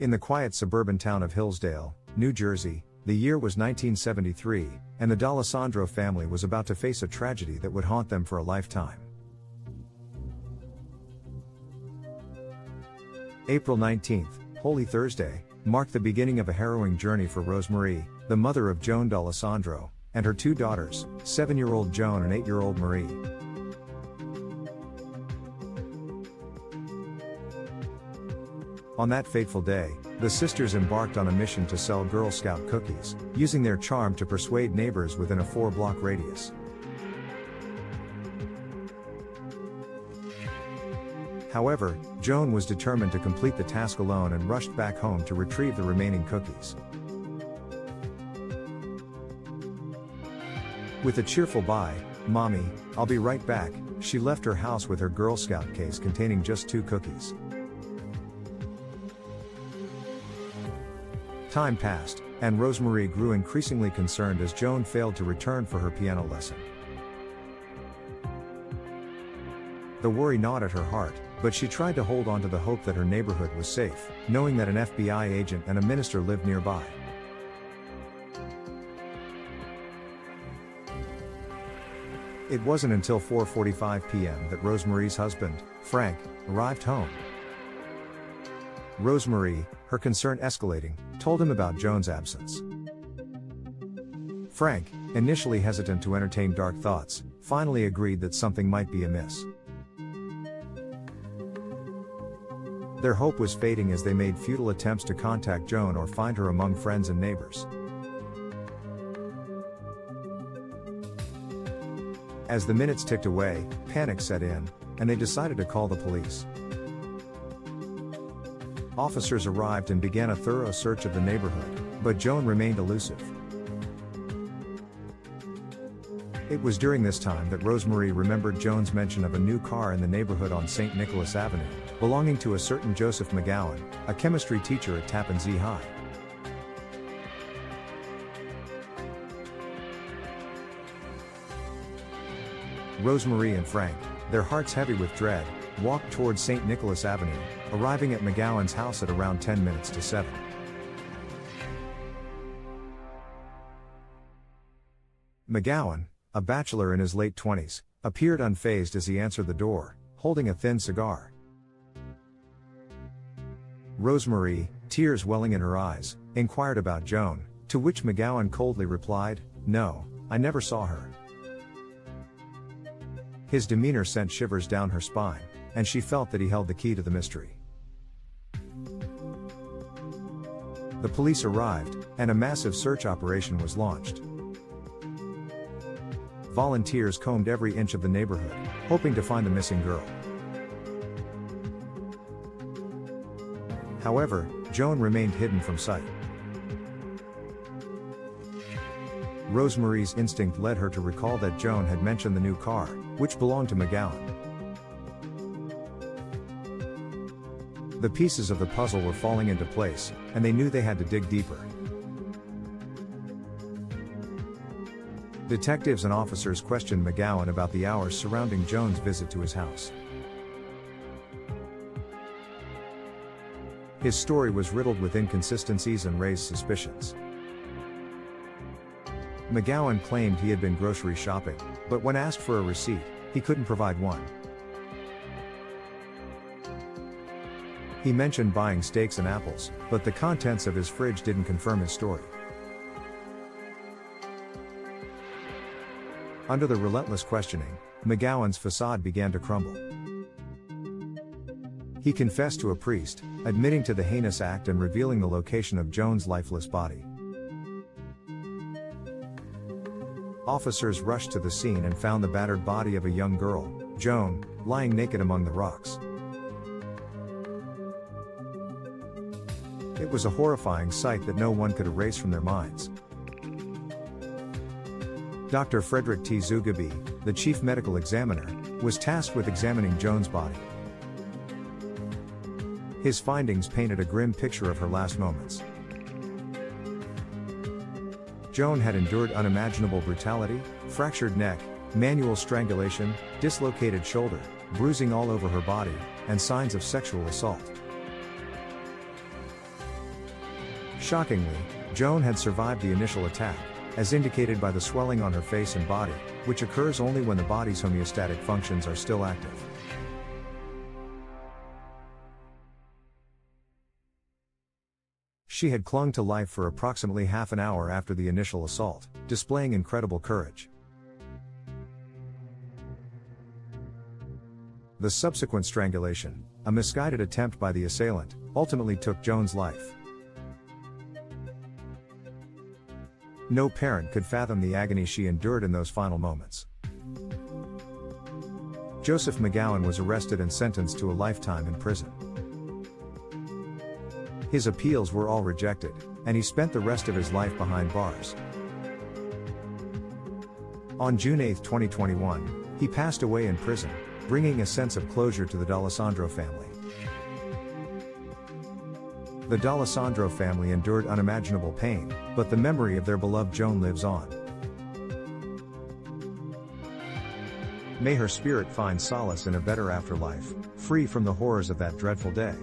In the quiet suburban town of Hillsdale, New Jersey, the year was 1973, and the D'Alessandro family was about to face a tragedy that would haunt them for a lifetime. April 19th, Holy Thursday, marked the beginning of a harrowing journey for Rosemarie, the mother of Joan D'Alessandro, and her two daughters, 7-year-old Joan and 8-year-old Marie. On that fateful day, the sisters embarked on a mission to sell Girl Scout cookies, using their charm to persuade neighbors within a 4-block radius. However, Joan was determined to complete the task alone and rushed back home to retrieve the remaining cookies. With a cheerful "Bye, Mommy, I'll be right back," she left her house with her Girl Scout case containing just 2 cookies. Time passed, and Rosemarie grew increasingly concerned as Joan failed to return for her piano lesson. The worry gnawed at her heart, but she tried to hold on to the hope that her neighborhood was safe, knowing that an FBI agent and a minister lived nearby. It wasn't until 4:45 p.m. that Rosemarie's husband, Frank, arrived home. Rosemarie, her concern escalating, told him about Joan's absence. Frank, initially hesitant to entertain dark thoughts, finally agreed that something might be amiss. Their hope was fading as they made futile attempts to contact Joan or find her among friends and neighbors. As the minutes ticked away, panic set in, and they decided to call the police. Officers arrived and began a thorough search of the neighborhood, but Joan remained elusive. It was during this time that Rosemarie remembered Joan's mention of a new car in the neighborhood on St. Nicholas Avenue, belonging to a certain Joseph McGowan, a chemistry teacher at Tappan Zee High. Rosemarie and Frank, their hearts heavy with dread, walked towards St. Nicholas Avenue, arriving at McGowan's house at around 10 minutes to 7. McGowan, a bachelor in his late 20s, appeared unfazed as he answered the door, holding a thin cigar. Rosemarie, tears welling in her eyes, inquired about Joan, to which McGowan coldly replied, "No, I never saw her." His demeanor sent shivers down her spine, and she felt that he held the key to the mystery. The police arrived, and a massive search operation was launched. Volunteers combed every inch of the neighborhood, hoping to find the missing girl. However, Joan remained hidden from sight. Rosemarie's instinct led her to recall that Joan had mentioned the new car, which belonged to McGowan. The pieces of the puzzle were falling into place, and they knew they had to dig deeper. Detectives and officers questioned McGowan about the hours surrounding Joan's visit to his house. His story was riddled with inconsistencies and raised suspicions. McGowan claimed he had been grocery shopping, but when asked for a receipt, he couldn't provide one. He mentioned buying steaks and apples, but the contents of his fridge didn't confirm his story. Under the relentless questioning, McGowan's facade began to crumble. He confessed to a priest, admitting to the heinous act and revealing the location of Joan's lifeless body. Officers rushed to the scene and found the battered body of a young girl, Joan, lying naked among the rocks. It was a horrifying sight that no one could erase from their minds. Dr. Frederick T. Zugabe, the chief medical examiner, was tasked with examining Joan's body. His findings painted a grim picture of her last moments. Joan had endured unimaginable brutality, fractured neck, manual strangulation, dislocated shoulder, bruising all over her body, and signs of sexual assault. Shockingly, Joan had survived the initial attack, as indicated by the swelling on her face and body, which occurs only when the body's homeostatic functions are still active. She had clung to life for approximately half an hour after the initial assault, displaying incredible courage. The subsequent strangulation, a misguided attempt by the assailant, ultimately took Joan's life. No parent could fathom the agony she endured in those final moments. Joseph McGowan was arrested and sentenced to a lifetime in prison. His appeals were all rejected, and he spent the rest of his life behind bars. On June 8, 2021, he passed away in prison, bringing a sense of closure to the D'Alessandro family. The D'Alessandro family endured unimaginable pain, but the memory of their beloved Joan lives on. May her spirit find solace in a better afterlife, free from the horrors of that dreadful day.